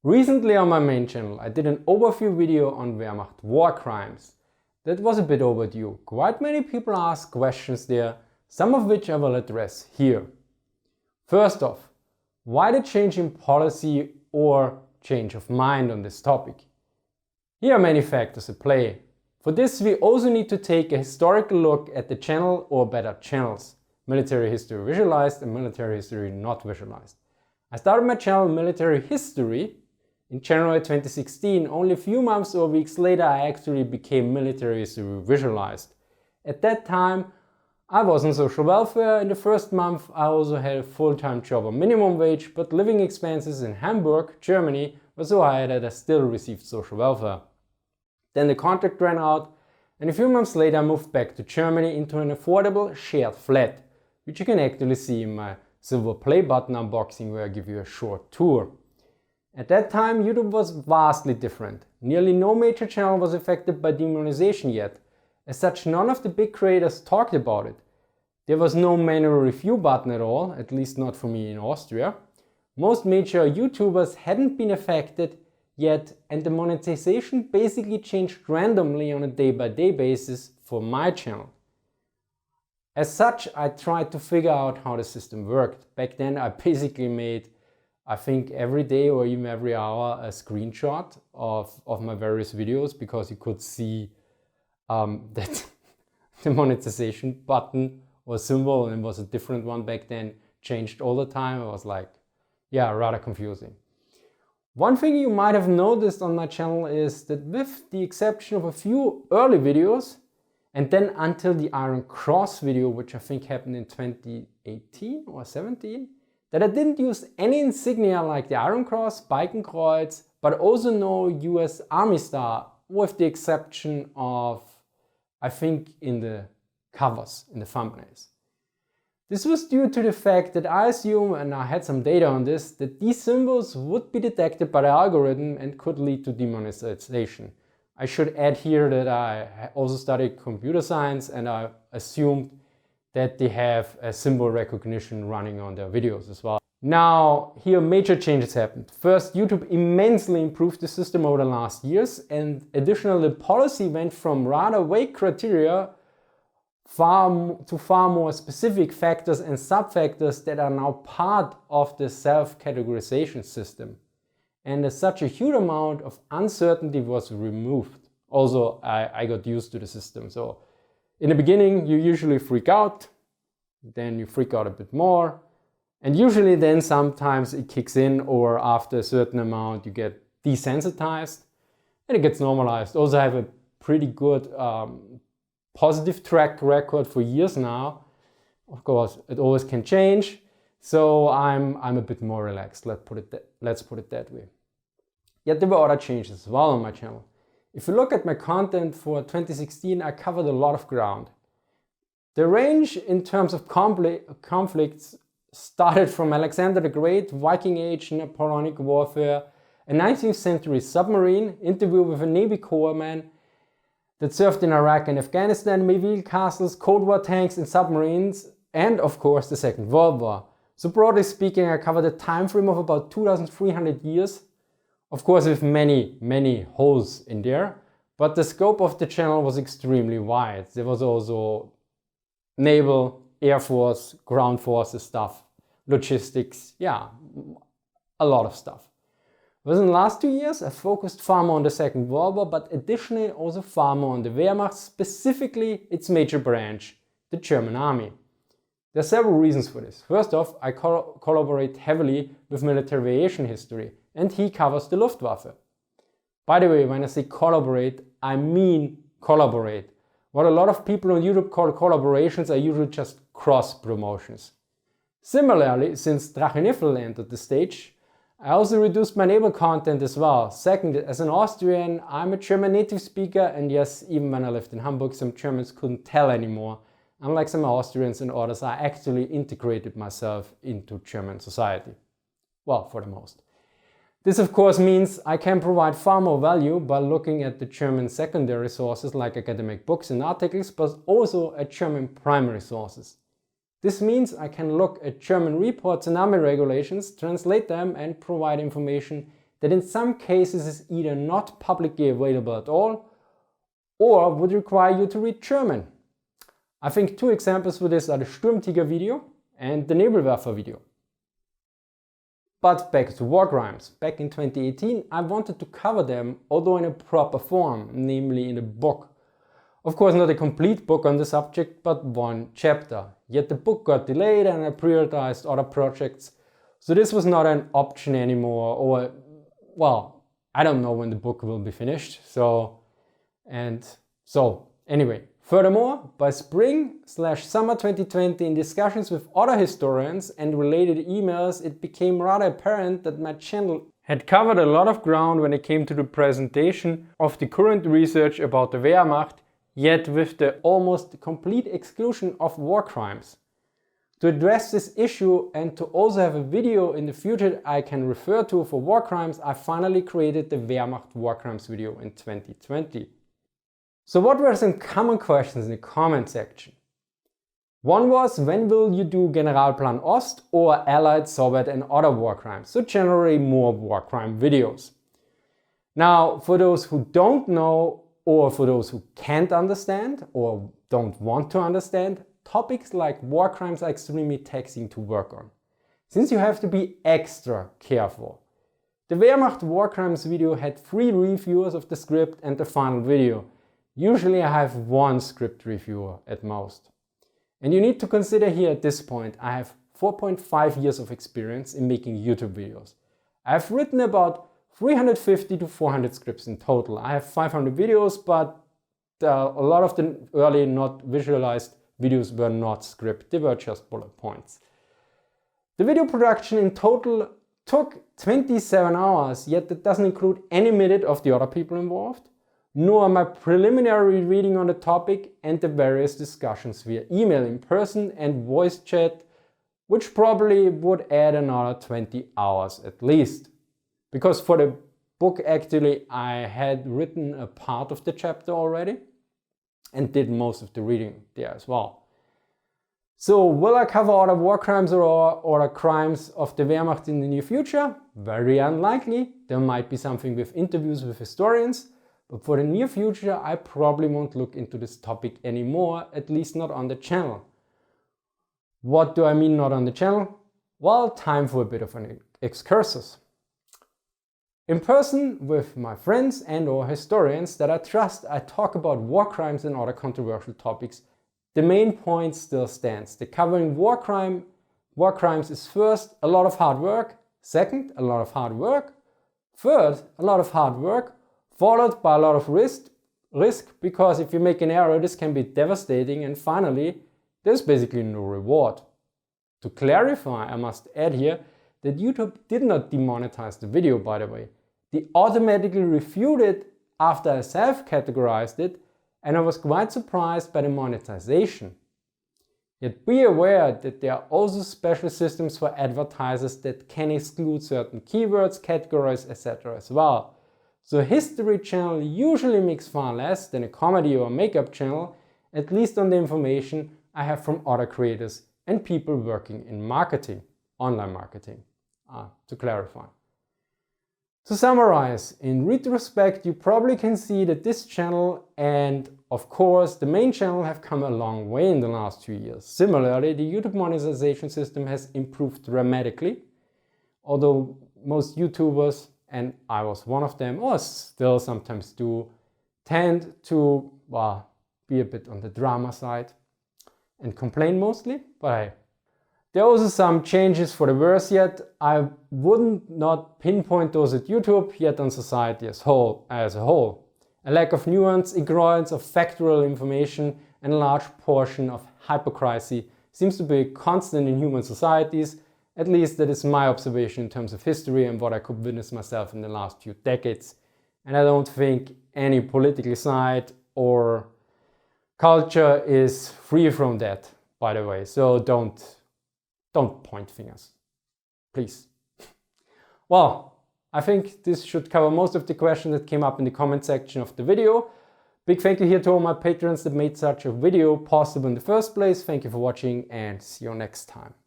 Recently on my main channel I did an overview video on Wehrmacht war crimes. That was a bit overdue. Quite many people asked questions there, some of which I will address here. First off, why the change in policy or change of mind on this topic? Here are many factors at play. For this we also need to take a historical look at the channel, or better channels, military history visualized and military history not visualized. I started my channel Military History in January 2016. Only a few months or weeks later I actually became Military History Visualized. At that time I was on social welfare. In the first month I also had a full-time job on minimum wage, but living expenses in Hamburg, Germany were so high that I still received social welfare. Then the contract ran out and a few months later I moved back to Germany into an affordable shared flat, which you can actually see in my silver play button unboxing where I give you a short tour. At that time YouTube was vastly different. Nearly no major channel was affected by demonetization yet. As such, none of the big creators talked about it. There was no manual review button at all, at least not for me in Austria. Most major YouTubers hadn't been affected yet, and the monetization basically changed randomly on a day-by-day basis for my channel. As such, I tried to figure out how the system worked. Back then I basically made, I think every day or even every hour, a screenshot of my various videos, because you could see that the monetization button or symbol, and it was a different one back then, changed all the time. It was like, yeah, rather confusing. One thing you might have noticed on my channel is that with the exception of a few early videos, and then until the Iron Cross video, which I think happened in 2018 or 17, that I didn't use any insignia like the Iron Cross, Balkenkreuz, but also no US Army Star, with the exception of, I think, in the covers, in the thumbnails. This was due to the fact that I assume, and I had some data on this, that these symbols would be detected by the algorithm and could lead to demonetization. I should add here that I also studied computer science, and I assumed that they have a symbol recognition running on their videos as well. Now, here major changes happened. First, YouTube immensely improved the system over the last years, and additionally the policy went from rather vague criteria to far more specific factors and sub-factors that are now part of the self-categorization system. And as such, a huge amount of uncertainty was removed. Also, I got used to the system. So in the beginning, you usually freak out, then you freak out a bit more, and usually then sometimes it kicks in, or after a certain amount you get desensitized and it gets normalized. Also, I have a pretty good positive track record for years now. Of course, it always can change, so I'm a bit more relaxed, let's put it that way. Yet there were other changes as well on my channel. If you look at my content for 2016, I covered a lot of ground. The range in terms of conflicts started from Alexander the Great, Viking Age, Napoleonic warfare, a 19th century submarine, interview with a Navy corpsman that served in Iraq and Afghanistan, medieval castles, Cold War tanks and submarines, and of course the Second World War. So broadly speaking, I covered a time frame of about 2,300 years. Of course, with many holes in there, but the scope of the channel was extremely wide. There was also naval, air force, ground forces stuff, logistics, yeah, a lot of stuff. Within the last 2 years, I focused far more on the Second World War, but additionally also far more on the Wehrmacht, specifically its major branch, the German army. There are several reasons for this. First off, I collaborate heavily with Military Aviation History, and he covers the Luftwaffe. By the way, when I say collaborate, I mean collaborate. What a lot of people on YouTube call collaborations are usually just cross promotions. Similarly, since Dracheniffel entered the stage, I also reduced my naval content as well. Second, as an Austrian, I'm a German native speaker, and yes, even when I lived in Hamburg, some Germans couldn't tell anymore. Unlike some Austrians and others, I actually integrated myself into German society. Well, for the most. This of course means I can provide far more value by looking at the German secondary sources like academic books and articles, but also at German primary sources. This means I can look at German reports and army regulations, translate them and provide information that in some cases is either not publicly available at all or would require you to read German. I think two examples for this are the Sturmtiger video and the Nebelwerfer video. But back to war crimes. Back in 2018 I wanted to cover them, although in a proper form, namely in a book. Of course not a complete book on the subject, but one chapter. Yet the book got delayed and I prioritized other projects, so this was not an option anymore, or well, I don't know when the book will be finished. Anyway, furthermore, by spring/summer 2020, in discussions with other historians and related emails, it became rather apparent that my channel had covered a lot of ground when it came to the presentation of the current research about the Wehrmacht, yet with the almost complete exclusion of war crimes. To address this issue and to also have a video in the future I can refer to for war crimes, I finally created the Wehrmacht war crimes video in 2020. So what were some common questions in the comment section? One was, when will you do Generalplan Ost or Allied, Soviet and other war crimes? So generally more war crime videos. Now, for those who don't know, or for those who can't understand or don't want to understand, topics like war crimes are extremely taxing to work on, since you have to be extra careful. The Wehrmacht war crimes video had 3 reviewers of the script and the final video. Usually I have 1 script reviewer at most. And you need to consider here at this point, I have 4.5 years of experience in making YouTube videos. I have written about 350 to 400 scripts in total. I have 500 videos, but a lot of the early not visualized videos were not script, they were just bullet points. The video production in total took 27 hours, yet that doesn't include any minute of the other people involved, nor my preliminary reading on the topic and the various discussions via email, in person and voice chat, which probably would add another 20 hours at least. Because for the book actually I had written a part of the chapter already and did most of the reading there as well. So will I cover other war crimes or other crimes of the Wehrmacht in the near future? Very unlikely. There might be something with interviews with historians, but for the near future I probably won't look into this topic anymore, at least not on the channel. What do I mean not on the channel? Well, time for a bit of an excursus. In person with my friends and or historians that I trust, I talk about war crimes and other controversial topics. The main point still stands. The covering war crimes is first, a lot of hard work. Second, a lot of hard work. Third, a lot of hard work, followed by a lot of risk, because if you make an error, this can be devastating. And finally, there's basically no reward. To clarify, I must add here that YouTube did not demonetize the video, by the way. They automatically reviewed it after I self-categorized it, and I was quite surprised by the monetization. Yet be aware that there are also special systems for advertisers that can exclude certain keywords, categories, etc. as well. So a history channel usually makes far less than a comedy or makeup channel, at least on the information I have from other creators and people working in marketing, online marketing, to clarify. To summarize, in retrospect, you probably can see that this channel and, of course, the main channel have come a long way in the last 2 years. Similarly, the YouTube monetization system has improved dramatically, although most YouTubers, and I was one of them, or still sometimes do, tend to, well, be a bit on the drama side and complain mostly, but hey. There are also some changes for the worse yet. I wouldn't not pinpoint those at YouTube, yet on society as a whole. A lack of nuance, ignorance of factual information and a large portion of hypocrisy seems to be constant in human societies. At least that is my observation in terms of history and what I could witness myself in the last few decades. And I don't think any political side or culture is free from that, by the way. So don't point fingers, please. Well, I think this should cover most of the questions that came up in the comment section of the video. Big thank you here to all my patrons that made such a video possible in the first place. Thank you for watching and see you next time.